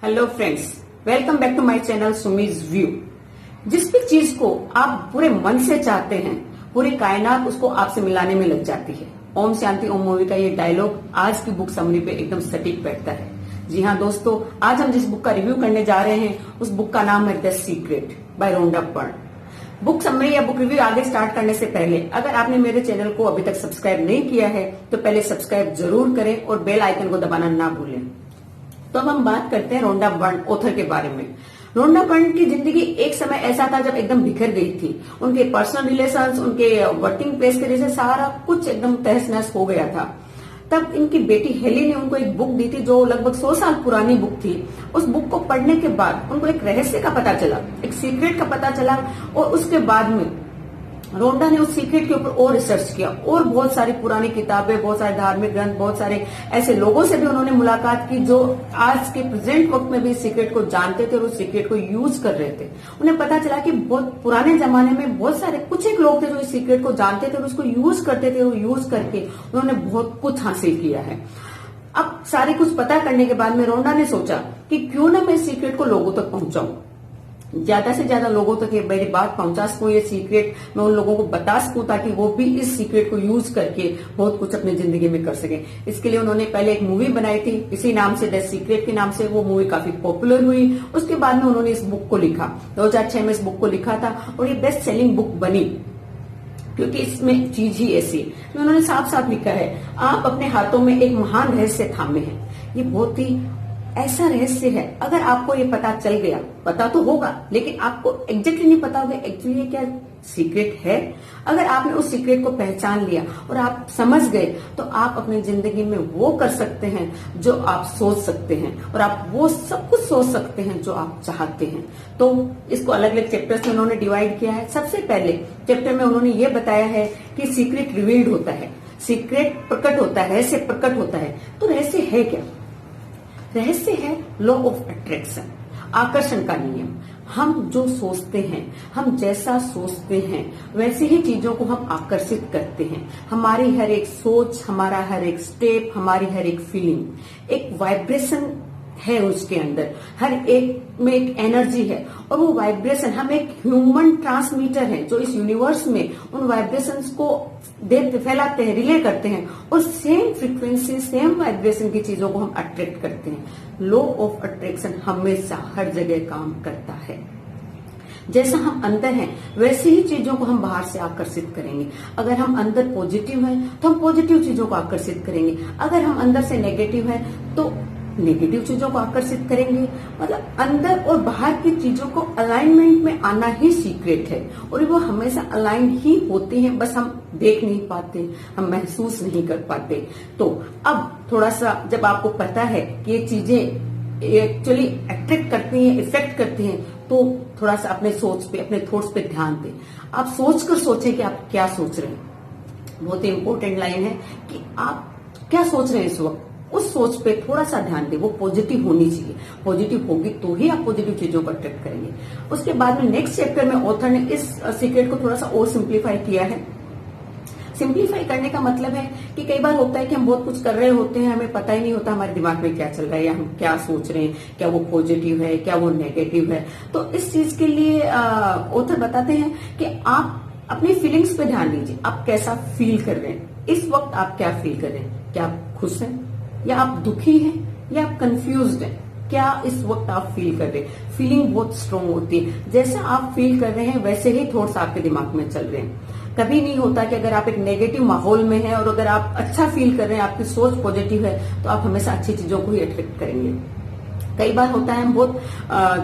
Hello friends, welcome back to my channel Sumi's view. जिस भी चीज को आप पूरे मन से चाहते हैं, पूरी कायनात उसको आपसे मिलाने में लग जाती है। ओम शांति ओम मूवी का ये डायलॉग आज की बुक समरी पे एकदम सटीक बैठता है। जी हाँ दोस्तों, आज हम जिस बुक का रिव्यू करने जा रहे हैं उस बुक का नाम है the Secret by Rhonda Byrne. Book summary या बुक रिव्यू आगे स्टार्ट करने से पहले अगर आपने मेरे चैनल को अभी तक सब्सक्राइब नहीं किया है तो पहले सब्सक्राइब जरूर करें और बेल आइकन को दबाना ना भूलें। तो अब हम बात करते हैं रोंडा बर्न ऑथर के बारे में। रोंडा बर्न की जिंदगी एक समय ऐसा था जब एकदम बिखर गई थी। उनके पर्सनल रिलेशंस, उनके वर्किंग प्लेस के जैसे सारा कुछ एकदम तहस नहस हो गया था। तब इनकी बेटी हेली ने उनको एक बुक दी थी जो लगभग 100 साल पुरानी बुक थी। उस बुक को पढ़ने के बाद उनको एक रहस्य का पता चला, एक सीक्रेट का पता चला और उसके बाद में रोंडा ने उस सीक्रेट के ऊपर और रिसर्च किया और बहुत सारी पुरानी किताबें, बहुत सारे धार्मिक ग्रंथ, बहुत सारे ऐसे लोगों से भी उन्होंने मुलाकात की जो आज के प्रेजेंट वक्त में भी इस सीक्रेट को जानते थे और उस सीक्रेट को यूज कर रहे थे। उन्हें पता चला कि बहुत पुराने जमाने में बहुत सारे कुछ एक लोग थे जो इस सीक्रेट को जानते थे और उसको यूज करते थे और यूज करके उन्होंने बहुत कुछ हासिल किया है। अब सारी कुछ पता करने के बाद में रोंडा ने सोचा कि क्यों ना मैं इस सीक्रेट को लोगों तक पहुंचाऊं, ज्यादा से ज्यादा लोगों तक ये मेरी बात पहुंचा सकूं, ये सीक्रेट मैं उन लोगों को बता सकूं ताकि वो भी इस सीक्रेट को यूज करके बहुत कुछ अपनी जिंदगी में कर सके। इसके लिए उन्होंने पहले एक मूवी बनाई थी इसी नाम से, द सीक्रेट के नाम से। वो मूवी काफी पॉपुलर हुई। उसके बाद में उन्होंने इस बुक को लिखा, 2006 में इस बुक को लिखा था और ये बेस्ट सेलिंग बुक बनी क्योंकि इसमें चीज ही ऐसी। उन्होंने साफ साफ लिखा है, आप अपने हाथों में एक महान रहस्य थामे हैं। ये बहुत ही ऐसा रहस्य है, अगर आपको ये पता चल गया, पता तो होगा लेकिन आपको एग्जैक्टली नहीं पता होगा एक्चुअली ये क्या सीक्रेट है। अगर आपने उस सीक्रेट को पहचान लिया और आप समझ गए तो आप अपनी जिंदगी में वो कर सकते हैं जो आप सोच सकते हैं और आप वो सब कुछ सोच सकते हैं जो आप चाहते हैं। तो इसको अलग अलग चैप्टर्स में उन्होंने डिवाइड किया है। सबसे पहले चैप्टर में उन्होंने ये बताया है कि सीक्रेट रिवील्ड होता है, सीक्रेट प्रकट होता है, रहस्य प्रकट होता है। तो रहस्य है क्या? रहस्य है लॉ ऑफ अट्रैक्शन, आकर्षण का नियम। हम जो सोचते हैं, हम जैसा सोचते हैं वैसे ही चीजों को हम आकर्षित करते हैं। हमारी हर एक सोच, हमारा हर एक स्टेप, हमारी हर एक फीलिंग एक वाइब्रेशन है उसके अंदर। हर एक में एक एनर्जी है और वो वाइब्रेशन, हम एक ह्यूमन ट्रांसमीटर है जो इस यूनिवर्स में उन वाइब्रेशंस को फैलाते हैं, रिले करते हैं और सेम फ्रीक्वेंसी, सेम वाइब्रेशन की चीजों को हम अट्रैक्ट करते हैं। लॉ ऑफ अट्रैक्शन हमेशा हर जगह काम करता है। जैसा हम अंदर हैं वैसे ही चीजों को हम बाहर से आकर्षित करेंगे। अगर हम अंदर पॉजिटिव हैं तो हम पॉजिटिव चीजों को आकर्षित करेंगे। अगर हम अंदर से नेगेटिव हैं तो नेगेटिव चीजों को आकर्षित करेंगे। मतलब अंदर और बाहर की चीजों को अलाइनमेंट में आना ही सीक्रेट है और वो हमेशा अलाइन ही होती हैं, बस हम देख नहीं पाते, हम महसूस नहीं कर पाते। तो अब थोड़ा सा जब आपको पता है कि ये चीजें एक्चुअली अट्रैक्ट करती हैं, इफेक्ट करती हैं, तो थोड़ा सा अपने सोच पे, अपने थॉट्स पे ध्यान दें। आप सोचकर सोचें कि आप क्या सोच रहे हैं। बहुत ही इंपॉर्टेंट लाइन है कि आप क्या सोच रहे हैं इस वक्त, उस सोच पे थोड़ा सा ध्यान दें। वो पॉजिटिव होनी चाहिए, पॉजिटिव होगी तो ही आप पॉजिटिव चीजों को अट्रैक्ट करेंगे। उसके बाद में नेक्स्ट चैप्टर में ऑथर ने इस सीक्रेट को थोड़ा सा और सिंप्लीफाई किया है। सिंप्लीफाई करने का मतलब है कि कई बार होता है कि हम बहुत कुछ कर रहे होते हैं, हमें पता ही नहीं होता हमारे दिमाग में क्या चल रहा है या हम क्या सोच रहे हैं, क्या वो पॉजिटिव है, क्या वो नेगेटिव है। तो इस चीज के लिए ऑथर बताते हैं कि आप अपनी फीलिंग्स पे ध्यान दीजिए। आप कैसा फील कर रहे हैं इस वक्त, आप क्या फील कर रहे हैं? क्या आप खुश हैं या आप दुखी हैं या आप कंफ्यूज्ड हैं? क्या इस वक्त आप फील कर रहे हैं? फीलिंग बहुत स्ट्रांग होती है। जैसा आप फील कर रहे हैं वैसे ही थॉट्स आपके दिमाग में चल रहे हैं। कभी नहीं होता कि अगर आप एक नेगेटिव माहौल में हैं और अगर आप अच्छा फील कर रहे हैं, आपकी सोच पॉजिटिव है, तो आप हमेशा अच्छी चीजों को ही अट्रैक्ट करेंगे। कई बार होता है हम बहुत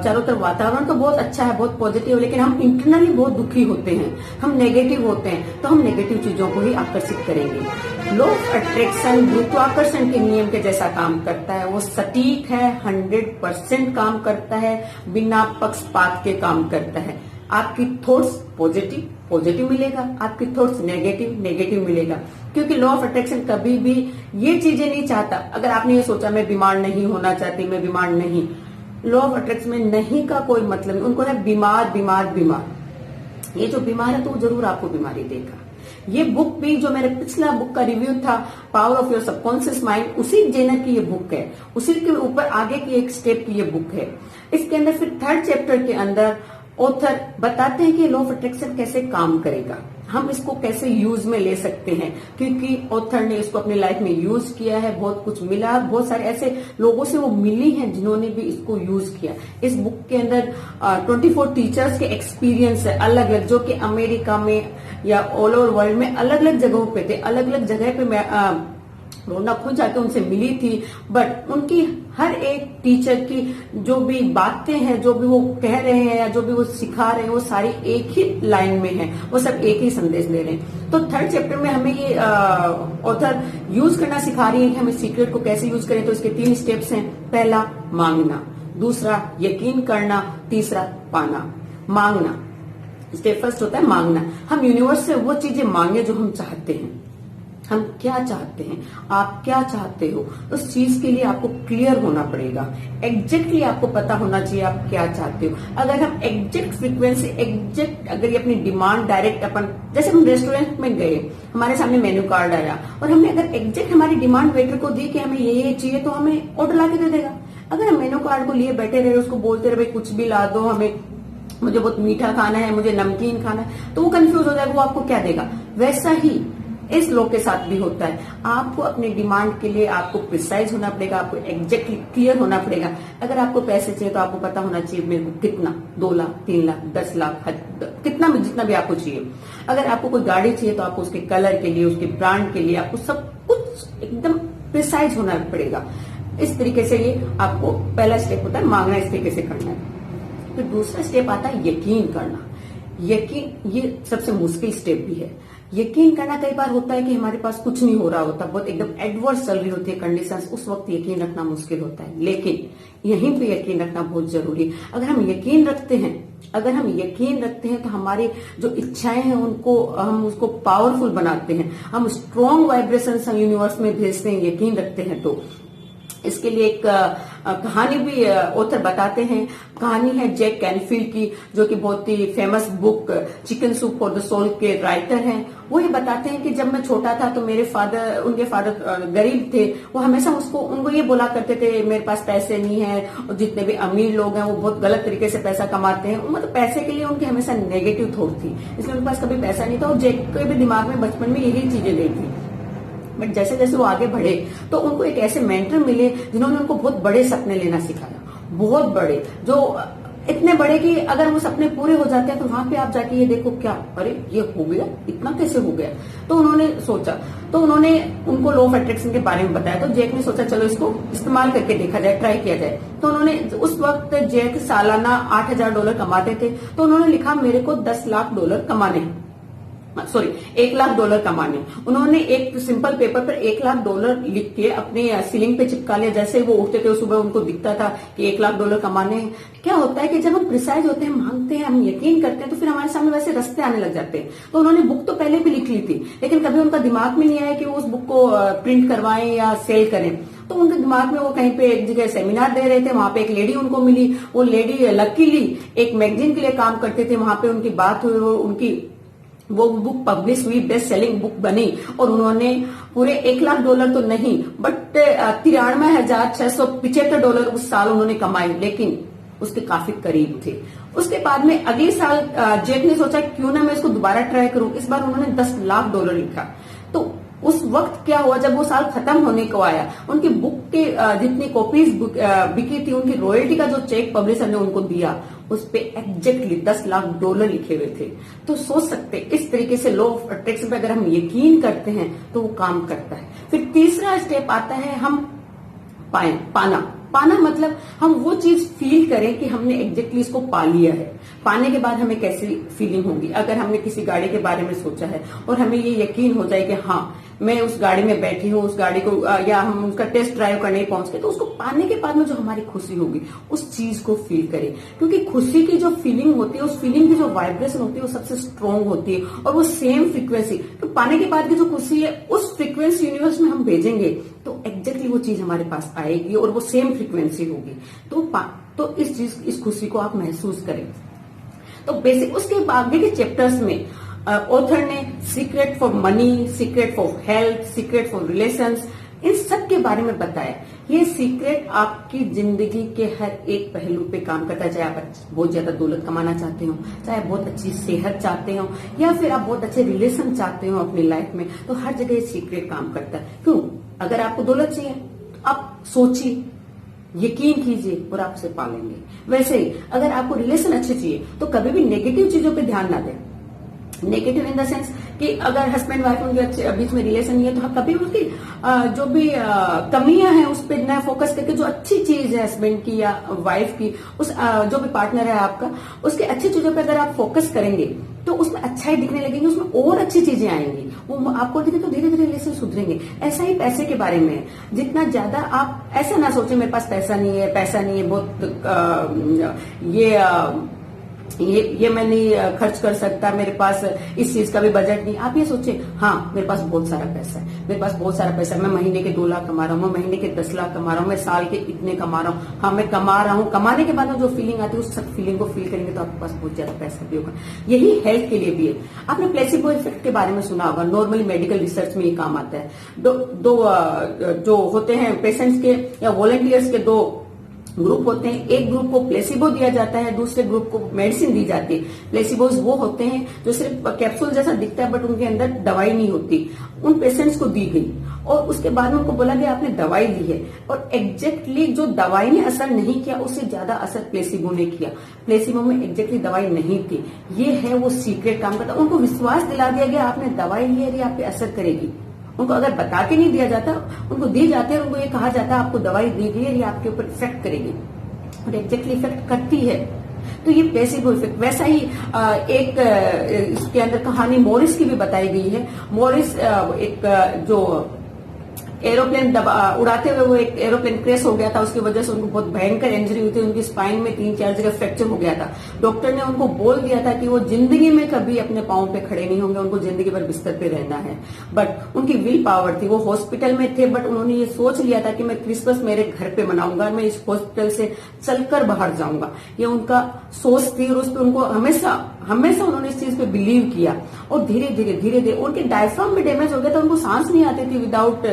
चारों तरफ वातावरण तो बहुत अच्छा है, बहुत पॉजिटिव, लेकिन हम इंटरनली बहुत दुखी होते हैं, हम नेगेटिव होते हैं, तो हम नेगेटिव चीजों को ही आकर्षित करेंगे। लॉ ऑफ अट्रैक्शन गुरुत्वाकर्षण के नियम के जैसा काम करता है। वो सटीक है, 100% काम करता है, बिना पक्षपात के काम करता है। आपकी थॉट्स पॉजिटिव पॉजिटिव मिलेगा, आपकी थॉट्स नेगेटिव नेगेटिव मिलेगा। क्योंकि लॉ ऑफ अट्रैक्शन कभी भी ये चीजें नहीं चाहता। अगर आपने ये सोचा मैं बीमार नहीं होना चाहती, मैं बीमार नहीं, लॉ ऑफ अट्रैक्शन में नहीं का कोई मतलब नहीं। उनको है बीमार बीमार बीमार। ये जो बीमार है तो वो जरूर आपको बीमारी देगा। ये बुक भी जो मेरे पिछला बुक का रिव्यू था, power of your subconscious mind, उसी जेनर की ये बुक है, उसी के ऊपर आगे की एक स्टेप की ये बुक है। इसके अंदर फिर थर्ड चैप्टर के अंदर ऑथर बताते हैं कि लॉ ऑफ अट्रैक्शन कैसे काम करेगा, हम इसको कैसे यूज में ले सकते हैं, क्योंकि ऑथर ने इसको अपनी लाइफ में यूज किया है, बहुत कुछ मिला, बहुत सारे ऐसे लोगों से वो मिली हैं जिन्होंने भी इसको यूज किया। इस बुक के अंदर 24 टीचर्स के एक्सपीरियंस है अलग अलग, जो कि अमेरिका में या ऑल ओवर वर्ल्ड में अलग अलग जगहों पे थे, अलग अलग जगह पे मैं रोना खुद जाके उनसे मिली थी, बट उनकी हर एक टीचर की जो भी बातें हैं, जो भी वो कह रहे हैं या जो भी वो सिखा रहे हैं, वो सारी एक ही लाइन में है, वो सब एक ही संदेश दे रहे हैं। तो थर्ड चैप्टर में हमें ये ऑथर यूज करना सिखा रही है कि हम इस सीक्रेट को कैसे यूज करें। तो इसके 3 स्टेप्स हैं, पहला मांगना, दूसरा यकीन करना, तीसरा पाना। मांगना, स्टेप फर्स्ट होता है मांगना। हम यूनिवर्स से वो चीजें मांगे जो हम चाहते हैं। हम क्या चाहते हैं, आप क्या चाहते हो, उस चीज के लिए आपको क्लियर होना पड़ेगा, एग्जैक्टली आपको पता होना चाहिए आप क्या चाहते हो। अगर हम एग्जैक्ट फ्रीक्वेंसी, एग्जैक्ट अगर ये अपनी डिमांड डायरेक्ट अपन, जैसे हम रेस्टोरेंट में गए, हमारे सामने मेन्यू कार्ड आया और हमने अगर एग्जैक्ट हमारी डिमांड वेटर को दी कि हमें ये चाहिए, तो हमें ऑर्डर ला के दे देगा। अगर हम मेन्यू कार्ड को लिए बैठे रहे, उसको बोलते रहे भाई कुछ भी ला दो, हमें मुझे बहुत मीठा खाना है, मुझे नमकीन खाना है, तो वो कंफ्यूज हो जाएगा, वो आपको क्या देगा। वैसा ही इस लॉ के साथ भी होता है। आपको अपने डिमांड के लिए आपको प्रिसाइज होना पड़ेगा, आपको एग्जैक्टली क्लियर होना पड़ेगा। अगर आपको पैसे चाहिए तो आपको पता होना चाहिए मेरे को कितना, 2 लाख, 3 लाख, 10 लाख, कितना भी, जितना भी आपको चाहिए। अगर आपको कोई गाड़ी चाहिए तो आपको उसके कलर के लिए, उसके ब्रांड के लिए आपको सब कुछ एकदम प्रिसाइज होना पड़ेगा। इस तरीके से ये आपको पहला स्टेप होता है, मांगना इस तरीके से करना है। फिर दूसरा स्टेप आता है यकीन करना। यकीन ये सबसे मुश्किल स्टेप भी है। यकीन करना कई बार होता है कि हमारे पास कुछ नहीं हो रहा होता, बहुत एकदम एडवर्स चल रही होती है कंडीशंस, उस वक्त यकीन रखना मुश्किल होता है, लेकिन यहीं पे यकीन रखना बहुत जरूरी है। अगर हम यकीन रखते हैं तो हमारी जो इच्छाएं हैं उनको हम उसको पावरफुल बनाते हैं, हम स्ट्रॉन्ग वाइब्रेशंस हम यूनिवर्स में भेजते हैं, यकीन रखते हैं तो। इसके लिए एक कहानी भी ऑथर बताते हैं। कहानी है जैक कैनफील्ड की, जो कि बहुत ही famous book chicken soup for the soul के राइटर हैं। वो ये बताते हैं कि जब मैं छोटा था तो उनके फादर गरीब थे, वो हमेशा उनको ये बोला करते थे मेरे पास पैसे नहीं है, और जितने भी अमीर लोग हैं वो बहुत गलत तरीके से पैसा कमाते हैं। मतलब पैसे के लिए उनकी हमेशा नेगेटिव थॉट थी, इसलिए उनके पास कभी पैसा नहीं था, और जैक के भी दिमाग में बचपन में यही चीजें गई थी। बट जैसे जैसे वो आगे बढ़े तो उनको एक ऐसे मेंटर मिले जिन्होंने उनको बहुत बड़े सपने लेना सिखाया, बहुत बड़े, जो इतने बड़े कि अगर वो सपने पूरे हो जाते हैं तो वहां पे आप जाके ये देखो क्या, अरे ये हो गया, इतना कैसे हो गया। तो उन्होंने सोचा, तो उन्होंने उनको लॉ ऑफ अट्रैक्शन के बारे में बताया। तो जैक ने सोचा चलो इसको इस्तेमाल करके देखा जाए, ट्राई किया जाए। तो उन्होंने, उस वक्त जैक सालाना $8,000 कमाते थे, तो उन्होंने लिखा मेरे को $10 लाख कमाने, सॉरी $1,00,000 कमाने। उन्होंने एक सिंपल पेपर पर $1,00,000 लिख के अपने सीलिंग पे चिपका लिया। जैसे वो उठते थे सुबह उनको दिखता था कि $1,00,000 कमाने हैं। क्या होता है कि जब हम प्रिसाइज होते हैं, मांगते हैं, हम यकीन करते हैं, तो फिर हमारे सामने वैसे रास्ते आने लग जाते हैं। तो उन्होंने बुक तो पहले भी लिख ली थी, लेकिन कभी उनका दिमाग में नहीं आया कि वो उस बुक को प्रिंट करवाएं या सेल करें। तो उनके दिमाग में वो कहीं पे एक जगह सेमिनार दे रहे थे, वहां पे एक लेडी उनको मिली। वो लेडी लकीली एक मैगजीन के लिए काम करते थे, वहां पे उनकी बात हुई, उनकी वो बुक पब्लिश हुई, बेस्ट सेलिंग बुक बनी, और उन्होंने पूरे $1,00,000 तो नहीं बट $93,675 उस साल उन्होंने कमाए, लेकिन उसके काफी करीब थे। उसके बाद में अगले साल जेक ने सोचा क्यों ना मैं इसको दोबारा ट्राई करूं। इस बार उन्होंने $10,00,000 लिखा। तो उस वक्त क्या हुआ, जब वो साल खत्म होने को आया, उनकी बुक के जितनी कॉपीज बिकी थी, उनकी रॉयल्टी का जो चेक पब्लिशर ने उनको दिया, उस पे एग्जैक्टली $10,00,000 लिखे हुए थे। तो सोच सकते इस तरीके से लॉ ऑफ अट्रैक्शन पे अगर हम यकीन करते हैं तो वो काम करता है। फिर तीसरा स्टेप आता है हम पाना मतलब हम वो चीज फील करें कि हमने एग्जैक्टली इसको पा लिया है। पाने के बाद हमें कैसी फीलिंग होगी। अगर हमने किसी गाड़ी के बारे में सोचा है और हमें ये यकीन हो जाए कि हाँ मैं उस गाड़ी में बैठी हूँ, उस गाड़ी को या हम उसका टेस्ट ड्राइव करने पहुंच गए, तो उसको पाने के बाद में जो हमारी खुशी होगी उस चीज को फील करें। क्योंकि खुशी की जो फीलिंग होती है, उस फीलिंग की जो वाइब्रेशन होती है, वो सबसे स्ट्रांग होती है, और वो सेम फ्रीक्वेंसी, तो पाने के बाद की जो खुशी है उस फ्रीक्वेंसी यूनिवर्स में हम भेजेंगे तो एग्जैक्टली वो चीज हमारे पास आएगी और वो सेम फ्रीक्वेंसी होगी। तो इस खुशी को आप महसूस करें। तो बेसिक उसके आगे के चैप्टर्स में ऑथर ने secret for money, secret for health, secret for relations, इन सब के बारे में बताया। ये सीक्रेट आपकी जिंदगी के हर एक पहलू पे काम करता है, चाहे आप बहुत ज्यादा दौलत कमाना चाहते हो, चाहे आप बहुत अच्छी सेहत चाहते हो, या फिर आप बहुत अच्छे रिलेशन चाहते हो अपनी लाइफ में, तो हर जगह ये सीक्रेट काम करता है। क्यों? अगर आपको दौलत चाहिए तो आप सोचिए, यकीन कीजिए और आप उसे पालेंगे। वैसे ही अगर आपको रिलेशन अच्छे चाहिए तो कभी भी नेगेटिव चीजों पे ध्यान ना दें। नेगेटिव इन द सेंस कि अगर हस्बैंड वाइफ उनके बीच में रिलेशन नहीं है तो कभी उनकी जो भी कमियां हैं उस पर न फोकस करके जो अच्छी चीज है हस्बैंड की या वाइफ की, उस जो भी पार्टनर है आपका, उसके अच्छी चीजों पर अगर आप फोकस करेंगे तो उसमें अच्छाई दिखने लगेगी, उसमें और अच्छी चीजें आएंगी, वो आपको दिखे तो धीरे धीरे रिलेशन सुधरेंगे। ऐसा ही पैसे के बारे में, जितना ज्यादा आप ऐसा ना सोचें मेरे पास पैसा नहीं है, पैसा नहीं है, बहुत ये मैं नहीं खर्च कर सकता, मेरे पास इस चीज का भी बजट नहीं। आप ये सोचे हाँ मेरे पास बहुत सारा पैसा है, मेरे पास बहुत सारा पैसा है, मैं महीने के 2 लाख कमा रहा हूँ, मैं महीने के 10 लाख कमा रहा हूँ, मैं साल के इतने कमा रहा हूँ, हाँ मैं कमा रहा हूँ। कमाने के बाद में जो फीलिंग आती है उस फीलिंग को फील करेंगे तो आपके पास बहुत ज्यादा पैसा भी होगा। यही हेल्थ के लिए भी है। आपने प्लेसिबो इफेक्ट के बारे में सुना होगा, नॉर्मली मेडिकल रिसर्च में ये काम आता है। दो जो होते हैं पेशेंट्स के या वॉलंटियर्स के 2 ग्रुप होते हैं, एक ग्रुप को प्लेसिबो दिया जाता है, दूसरे ग्रुप को मेडिसिन दी जाती है। प्लेसिबोज वो होते हैं जो सिर्फ कैप्सूल जैसा दिखता है बट उनके अंदर दवाई नहीं होती, उन पेशेंट्स को दी गई और उसके बाद में उनको बोला गया आपने दवाई ली है और एग्जैक्टली जो दवाई ने असर नहीं किया उससे ज्यादा असर प्लेसिबो ने किया। प्लेसिबो में एग्जैक्टली दवाई नहीं थी, ये है वो सीक्रेट काम करता। उनको विश्वास दिला दिया गया आपने दवाई ली है, ये आप पे असर करेगी। उनको अगर बता के नहीं दिया जाता, उनको दी जाती है और उनको ये कहा जाता है आपको दवाई दी गई है, ये आपके ऊपर इफेक्ट करेगी और एग्जैक्टली इफेक्ट करती है। तो ये प्लेसिबो इफेक्ट। वैसा ही एक इसके अंदर कहानी मॉरिस की भी बताई गई है। मॉरिस एक जो एरोप्लेन उड़ाते हुए वो एक एरोप्लेन क्रैश हो गया था, उसकी वजह से उनको बहुत भयंकर इंजरी हुई थी, उनकी स्पाइन में 3-4 जगह फ्रैक्चर हो गया था। डॉक्टर ने उनको बोल दिया था कि वो जिंदगी में कभी अपने पांव पे खड़े नहीं होंगे, उनको जिंदगी भर बिस्तर पे रहना है। बट उनकी विल पावर थी, वो हॉस्पिटल में थे बट उन्होंने ये सोच लिया था कि मैं क्रिसमस मेरे घर पे मनाऊंगा, मैं इस हॉस्पिटल से चलकर बाहर जाऊंगा। ये उनका सोच थी और उस पर उनको हमेशा उन्होंने इस चीज पे बिलीव किया और धीरे धीरे उनके डायफ्राम में डैमेज हो गया था, उनको सांस नहीं आती थी विदाउट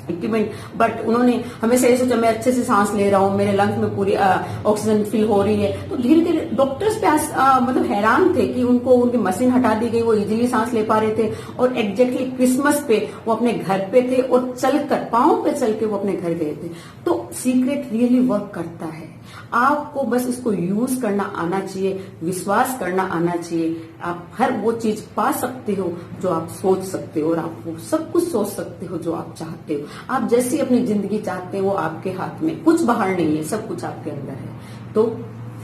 इक्विपमेंट। बट उन्होंने हमेशा ये सोचा मैं अच्छे से सांस ले रहा हूँ, मेरे लंग्स में पूरी ऑक्सीजन फिल हो रही है। तो धीरे धीरे डॉक्टर्स पे मतलब हैरान थे कि उनको उनकी मशीन हटा दी गई, वो इजीली सांस ले पा रहे थे और एग्जैक्टली क्रिसमस पे वो अपने घर पे थे और चलकर पांव पे चल के वो अपने घर गए थे। तो सीक्रेट रियली वर्क करता है। आपको बस इसको यूज करना आना चाहिए, विश्वास करना आना चाहिए। आप हर वो चीज पा सकते हो जो आप सोच सकते हो और आप वो सब कुछ सोच सकते हो जो आप चाहते हो। आप जैसी अपनी जिंदगी चाहते हैं वो आपके हाथ में, कुछ बाहर नहीं है, सब कुछ आपके अंदर है। तो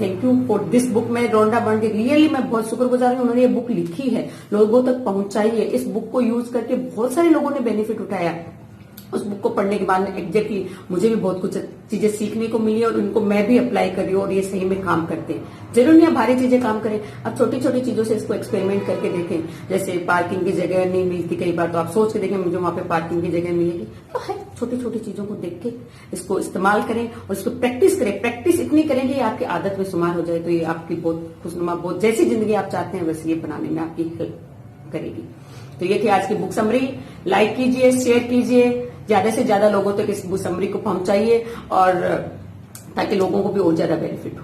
thank you for this book. मैं रोंडा बर्न की रियली मैं बहुत शुक्रगुजार हूँ, उन्होंने ये बुक लिखी है, लोगों तक पहुंचाई है। इस बुक को यूज करके बहुत सारे लोगों ने बेनिफिट उठाया। उस बुक को पढ़ने के बाद एग्जैक्टली मुझे भी बहुत कुछ चीजें सीखने को मिली और उनको मैं भी अप्लाई कर रही हूँ और ये सही में काम करते हैं। जरूर नहीं भारी चीजें काम करें, अब छोटी छोटी चीजों से इसको एक्सपेरिमेंट करके देखें। जैसे पार्किंग की जगह नहीं मिलती कई बार, तो आप सोच के देखें मुझे वहां पे पार्किंग की जगह मिलेगी। तो हर छोटी छोटी चीजों को देख के इसको इस्तेमाल करें और इसको प्रैक्टिस करें। प्रैक्टिस इतनी करें कि आपकी आदत में शुमार हो जाए, तो ये आपकी बहुत खुशनुमा, बहुत जैसी जिंदगी आप चाहते हैं वैसे ये बनाने में आपकी हेल्प करेगी। तो ये थी आज की बुक समरी। लाइक कीजिए, शेयर कीजिए, ज्यादा से ज्यादा लोगों तक इस बुक समरी को पहुंचाइए और ताकि लोगों को भी और ज्यादा बेनिफिट हो।